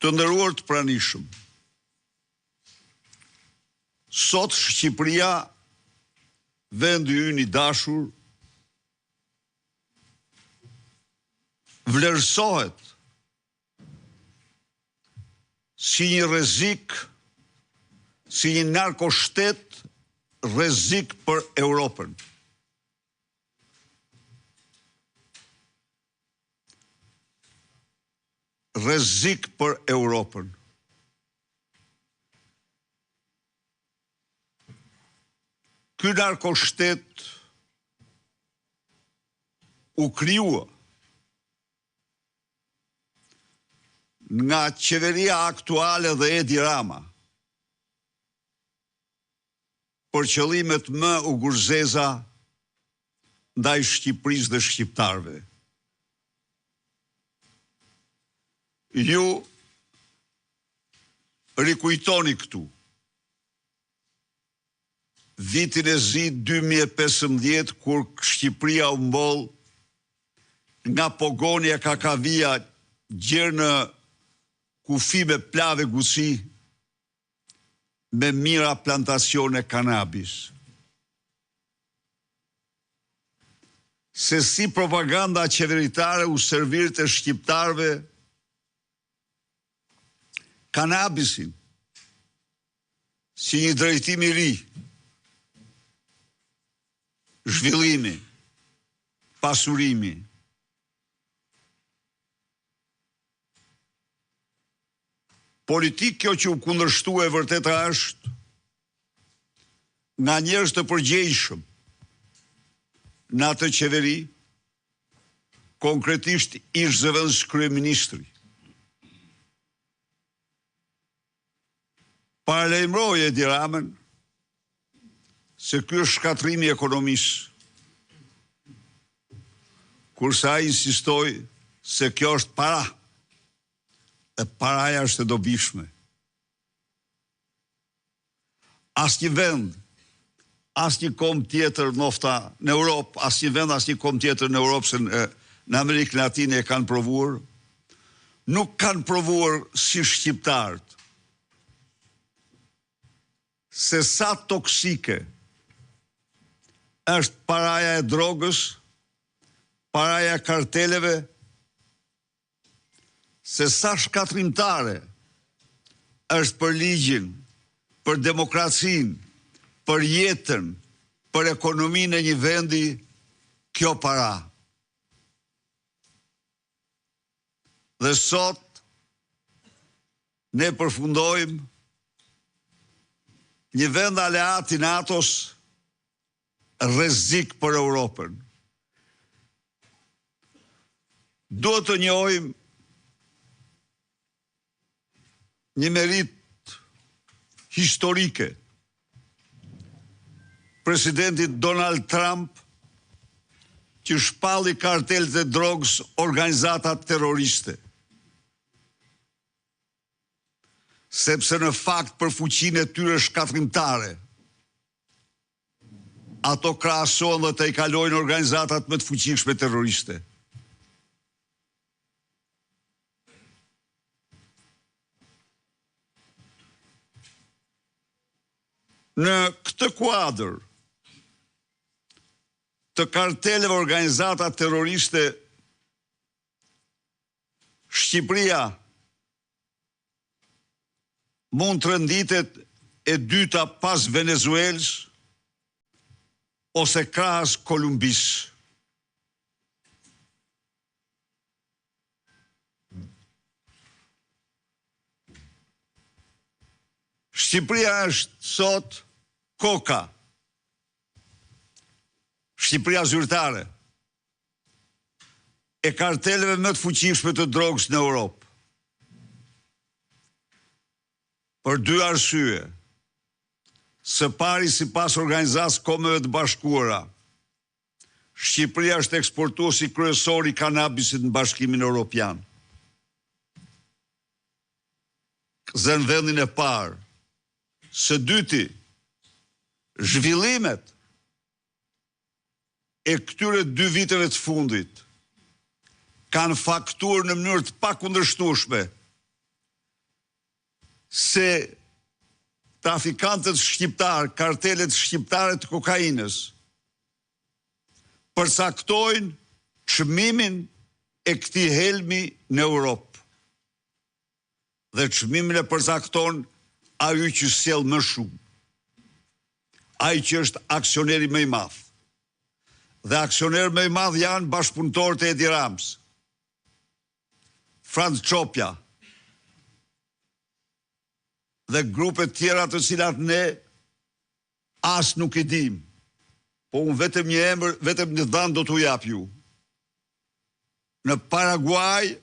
Të nderuar të pranishëm, sot Shqipëria, vendi ynë i dashur, vlerësohet si një rrezik, si një narkoshtet rrezik për Europën. Rrezik për Europën. Ky narkoshtet u krijua nga qeveria aktuale dhe Edi Rama për qëllimet më ugurzeza ndaj Shqipërisë dhe shqiptarëve. Ju rikujtoni këtu vitin e zi 2015 kur Shqipëria u mboll nga Pogonia Kakavia gjerë në kufi me plave gusi me mira plantacione kanabis. Se si propaganda qeveritare u servir të shqiptarve kanabisin si një drejtim i ri, zhvillimi, pasurimi. Politik kjo që u kundërshtua e vërteta është nga njerëz të përgjegjshëm në atë qeveri, konkretisht ish zëvendës kryeministri. Paralajmëroi Edi Ramën se ky është shkatrimi i ekonomisë, kurse ai insistoi se kjo është para. E paraja është e dobishme. Asnjë vend, asnjë kom tjetër nofta në Europë, asnjë vend, asnjë kom tjetër në Europë se në Amerikën Latine e kanë provuar, nuk kanë provuar si shqiptarët se sa toksike është paraja e drogës, paraja e karteleve, se sa shkatrimtare është për ligjin, për demokracinë, për jetën, për ekonominë e një vendi, kjo para. Dhe sot, ne përfundojmë një vend aleat i NATO-s rrezik për Europën. Duhet të njohim një merit historike presidentit Donald Trump që shpalli kartelet e drogës organizatat terroriste. Sepse në fakt për fuqinë e tyre shkatrimtare, ato krahasohen dhe të i kalojnë organizatat më të fuqishme terroriste. Në këtë kuadër të karteleve organizata terroriste, Shqipëria mund të renditet e dyta pas Venezuelës ose krahas Kolumbisë. Shqipëria është sot koka, Shqipëria zyrtare, e karteleve më të fuqishme të drogës në Europë. Për dy arsye. Së pari, sipas Organizatës Kombeve të Bashkuara, Shqipëria është eksportuesi kryesor i kanabisit në Bashkimin Evropian. Dhe në vendin e parë. Së dyti, zhvillimet e këtyre 2 viteve të fundit kanë faktuar në mënyrë të pakundërshtueshme se trafikantët shqiptar, kartelet shqiptare të kokainës, përcaktojnë çmimin e këtij helmi në Europë. Dhe çmimin e përcakton ai që sjell më shumë. Ai që është aksioneri më i madh. Dhe aksioner më i madh janë bashkëpunëtorët e Edi Ramës, Franz Çopja dhe grupe tjera të cilat ne as nuk i dim. Po unë vetëm një emër, vetëm një dhanë do t'u jap ju. Në Paraguay